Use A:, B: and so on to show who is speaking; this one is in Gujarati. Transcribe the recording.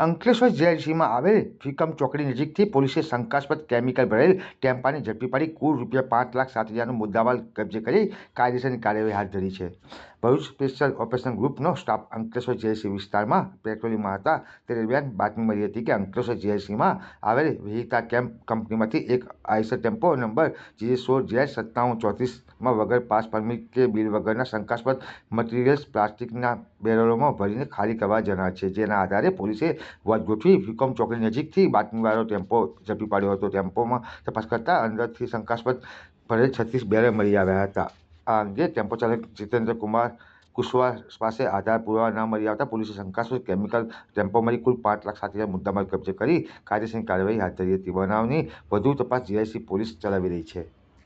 A: અંકલેશ્વર જીઆઈડીસીમાં આવેલ ભીકમ ચોકડી નજીકથી પોલીસે શંકાસ્પદ કેમિકલ ભરેલ ટેમ્પાને ઝડપી પાડી કુલ ₹5,07,000નો મુદ્દામાલ કબજે કરી કાયદેસરની કાર્યવાહી હાથ ધરી છે. ભરૂચ સ્પેશિયલ ઓપરેશન ગ્રુપનો સ્ટાફ અંકલેશ્વર જીઆઈડીસી વિસ્તારમાં પેટ્રોલિંગમાં હતા તે દરમિયાન બાતમી મળી હતી કે અંકલેશ્વર જીઆઈડીસીમાં આવેલ વિહિતા કેમ્પ કંપનીમાંથી એક આઈસર ટેમ્પો નંબર GJ16JS5734માં વગર પાસ પરમિટ કે બિલ વગરના શંકાસ્પદ મટીરીયલ્સ પ્લાસ્ટિકના બેરલોમાં ભરીને ખાલી કરવા જણાય છે. જેના આધારે પોલીસે વોચ ગોઠવી ભીકમ ચોકડી નજીકથી બાતમીવાળો ટેમ્પો ઝડપી પાડ્યો હતો. ટેમ્પોમાં તપાસ કરતા અંદરથી શંકાસ્પદ ભરેલ 36 બેરલ મળી આવ્યા હતા. આ અંગે ટેમ્પો ચાલક જીતેન્દ્ર કુમાર કુશવાહ પાસે આધાર પુરાવા ન મળી આવતા પોલીસે શંકાસ્પદ કેમિકલ ટેમ્પો મળી કુલ ₹5,07,000 મુદ્દામાલ કબજે કરી કાયદેસરની કાર્યવાહી હાથ ધરી હતી. બનાવની વધુ તપાસ જીઆઈડીસી પોલીસ ચલાવી રહી છે.